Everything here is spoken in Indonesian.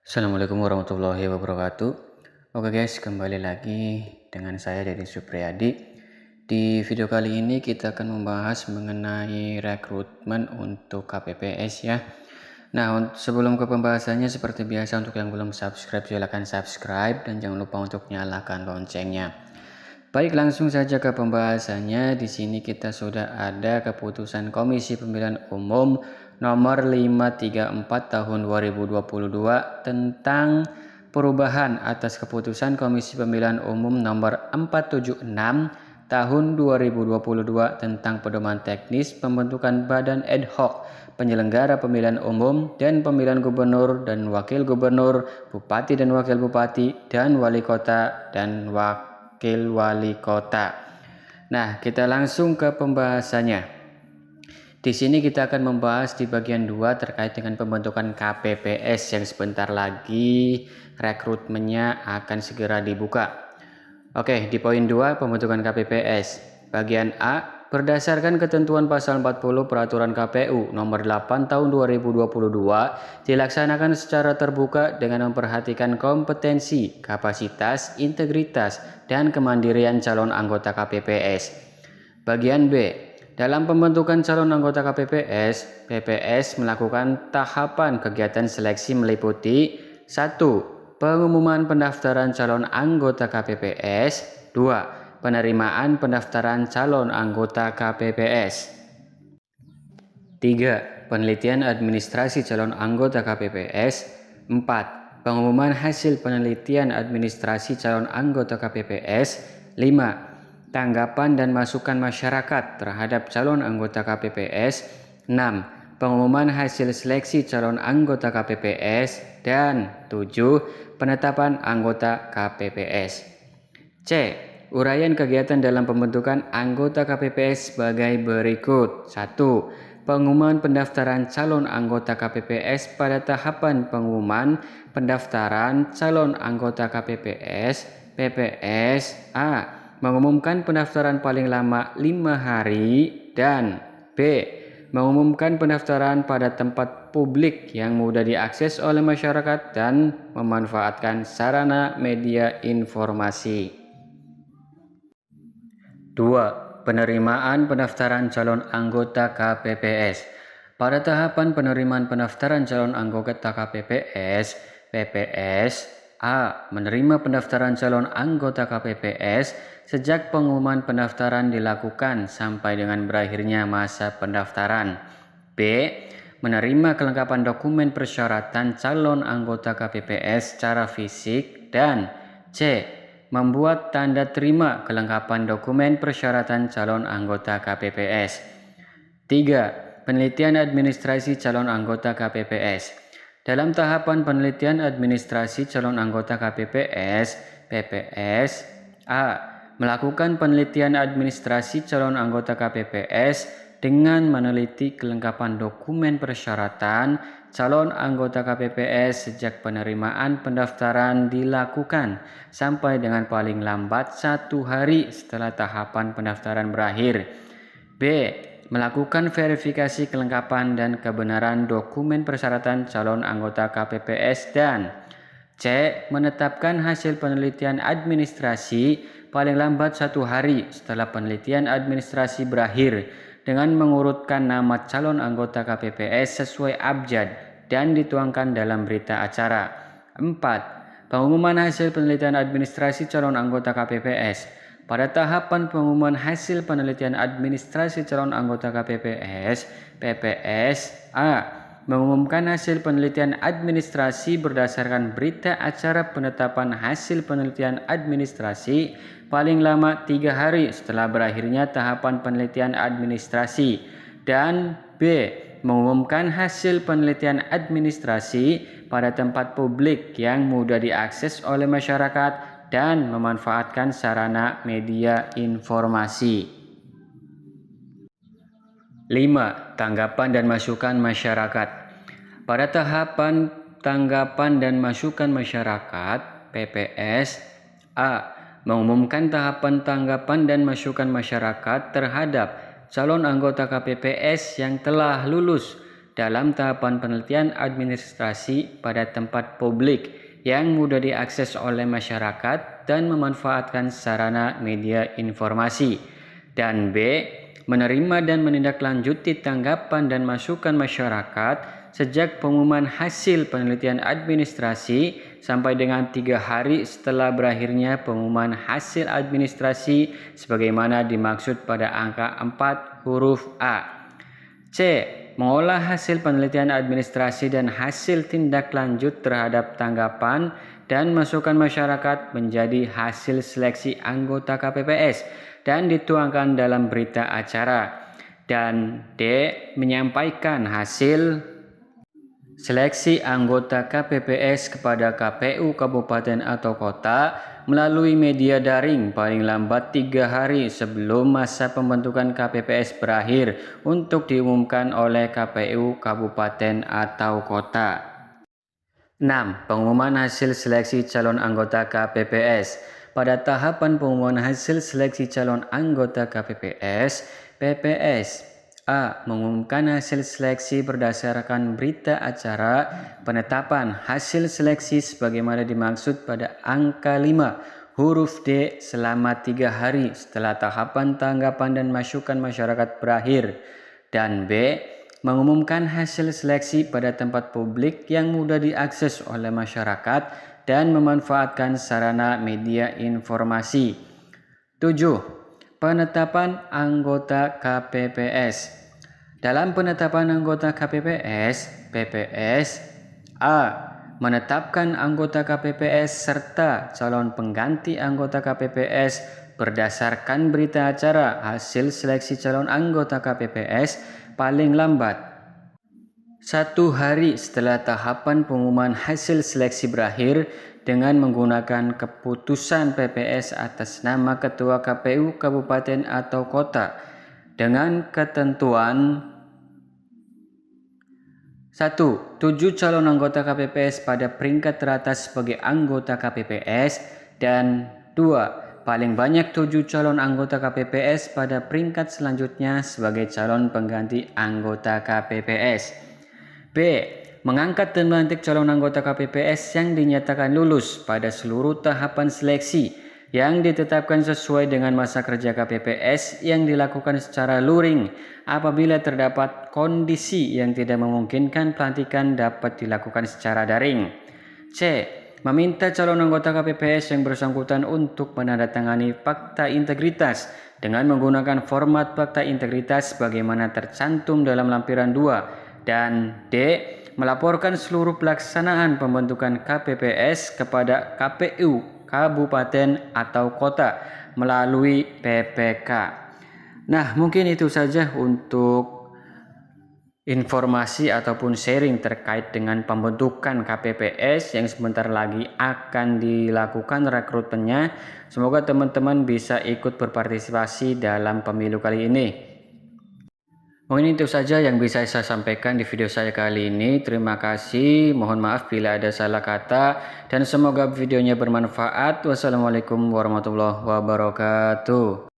Assalamualaikum warahmatullahi wabarakatuh. Oke guys, kembali lagi dengan saya Dedi Supriyadi. Di video kali ini kita akan membahas mengenai rekrutmen untuk KPPS ya. Nah, sebelum ke pembahasannya seperti biasa untuk yang belum subscribe silahkan subscribe dan jangan lupa untuk nyalakan loncengnya. Baik, langsung saja ke pembahasannya. Di sini kita sudah ada keputusan Komisi Pemilihan Umum nomor 534 tahun 2022 tentang perubahan atas keputusan Komisi Pemilihan Umum nomor 476 tahun 2022 tentang pedoman teknis pembentukan badan ad hoc penyelenggara pemilihan umum dan pemilihan gubernur dan wakil gubernur, bupati dan wakil bupati, dan wali kota dan wakil wali kota. Nah, kita langsung ke pembahasannya. Di sini kita akan membahas di bagian 2 terkait dengan pembentukan KPPS yang sebentar lagi rekrutmennya akan segera dibuka. Oke, di poin 2 pembentukan KPPS. Bagian A, berdasarkan ketentuan pasal 40 Peraturan KPU nomor 8 tahun 2022 dilaksanakan secara terbuka dengan memperhatikan kompetensi, kapasitas, integritas, dan kemandirian calon anggota KPPS. Bagian B, dalam pembentukan calon anggota KPPS, PPS melakukan tahapan kegiatan seleksi meliputi 1. Pengumuman pendaftaran calon anggota KPPS. 2. Penerimaan pendaftaran calon anggota KPPS. 3. Penelitian administrasi calon anggota KPPS. 4. Pengumuman hasil penelitian administrasi calon anggota KPPS. 5. Tanggapan dan masukan masyarakat terhadap calon anggota KPPS. 6. Pengumuman hasil seleksi calon anggota KPPS. Dan 7. Penetapan anggota KPPS. C. Uraian kegiatan dalam pembentukan anggota KPPS sebagai berikut. 1. Pengumuman pendaftaran calon anggota KPPS pada tahapan pengumuman pendaftaran calon anggota KPPS. PPS A. Mengumumkan pendaftaran paling lama 5 hari. Dan B. Mengumumkan pendaftaran pada tempat publik yang mudah diakses oleh masyarakat dan memanfaatkan sarana media informasi. 2. Penerimaan pendaftaran calon anggota KPPS. Pada tahapan penerimaan pendaftaran calon anggota KPPS, PPS A. Menerima pendaftaran calon anggota KPPS sejak pengumuman pendaftaran dilakukan sampai dengan berakhirnya masa pendaftaran. B. Menerima kelengkapan dokumen persyaratan calon anggota KPPS secara fisik. Dan C. Membuat tanda terima kelengkapan dokumen persyaratan calon anggota KPPS. 3. Penelitian administrasi calon anggota KPPS. Dalam tahapan penelitian administrasi calon anggota KPPS, PPS A. Melakukan penelitian administrasi calon anggota KPPS dengan meneliti kelengkapan dokumen persyaratan calon anggota KPPS sejak penerimaan pendaftaran dilakukan sampai dengan paling lambat 1 hari setelah tahapan pendaftaran berakhir. B. Melakukan verifikasi kelengkapan dan kebenaran dokumen persyaratan calon anggota KPPS. Dan C. Menetapkan hasil penelitian administrasi paling lambat 1 hari setelah penelitian administrasi berakhir dengan mengurutkan nama calon anggota KPPS sesuai abjad dan dituangkan dalam berita acara. 4. Pengumuman hasil penelitian administrasi calon anggota KPPS. Pada tahapan pengumuman hasil penelitian administrasi calon anggota KPPS, PPS A. Mengumumkan hasil penelitian administrasi berdasarkan berita acara penetapan hasil penelitian administrasi paling lama 3 hari setelah berakhirnya tahapan penelitian administrasi. Dan B. Mengumumkan hasil penelitian administrasi pada tempat publik yang mudah diakses oleh masyarakat dan memanfaatkan sarana media informasi. 5. Tanggapan dan masukan masyarakat. Pada tahapan tanggapan dan masukan masyarakat, PPS A. Mengumumkan tahapan tanggapan dan masukan masyarakat terhadap calon anggota KPPS yang telah lulus dalam tahapan penelitian administrasi pada tempat publik yang mudah diakses oleh masyarakat dan memanfaatkan sarana media informasi. Dan B. Menerima dan menindaklanjuti tanggapan dan masukan masyarakat sejak pengumuman hasil penelitian administrasi sampai dengan 3 hari setelah berakhirnya pengumuman hasil administrasi sebagaimana dimaksud pada angka 4 huruf A. C. Mengolah hasil penelitian administrasi dan hasil tindak lanjut terhadap tanggapan dan masukan masyarakat menjadi hasil seleksi anggota KPPS dan dituangkan dalam berita acara. Dan D. Menyampaikan hasil seleksi anggota KPPS kepada KPU Kabupaten atau Kota melalui media daring paling lambat 3 hari sebelum masa pembentukan KPPS berakhir untuk diumumkan oleh KPU Kabupaten atau Kota. 6. Pengumuman hasil seleksi calon anggota KPPS. Pada tahapan pengumuman hasil seleksi calon anggota KPPS, PPS A. Mengumumkan hasil seleksi berdasarkan berita acara penetapan hasil seleksi sebagaimana dimaksud pada angka 5 huruf D selama 3 hari setelah tahapan tanggapan dan masukan masyarakat berakhir. Dan B. Mengumumkan hasil seleksi pada tempat publik yang mudah diakses oleh masyarakat dan memanfaatkan sarana media informasi. 7. Penetapan anggota KPPS. Dalam penetapan anggota KPPS, PPS A. Menetapkan anggota KPPS serta calon pengganti anggota KPPS berdasarkan berita acara hasil seleksi calon anggota KPPS paling lambat 1 hari setelah tahapan pengumuman hasil seleksi berakhir dengan menggunakan keputusan PPS atas nama Ketua KPU Kabupaten atau Kota dengan ketentuan 1. 7 calon anggota KPPS pada peringkat teratas sebagai anggota KPPS dan 2. Paling banyak 7 calon anggota KPPS pada peringkat selanjutnya sebagai calon pengganti anggota KPPS. B. Mengangkat dan melantik calon anggota KPPS yang dinyatakan lulus pada seluruh tahapan seleksi yang ditetapkan sesuai dengan masa kerja KPPS yang dilakukan secara luring apabila terdapat kondisi yang tidak memungkinkan pelantikan dapat dilakukan secara daring. C. Meminta calon anggota KPPS yang bersangkutan untuk menandatangani fakta integritas dengan menggunakan format fakta integritas sebagaimana tercantum dalam lampiran 2 dan D. Melaporkan seluruh pelaksanaan pembentukan KPPS kepada KPU Kabupaten atau Kota melalui PPK. Nah, mungkin itu saja untuk informasi ataupun sharing terkait dengan pembentukan KPPS yang sebentar lagi akan dilakukan rekrutmennya. Semoga teman-teman bisa ikut berpartisipasi dalam pemilu kali ini. Mungkin itu saja yang bisa saya sampaikan di video saya kali ini. Terima kasih, mohon maaf bila ada salah kata dan semoga videonya bermanfaat. Wassalamualaikum warahmatullahi wabarakatuh.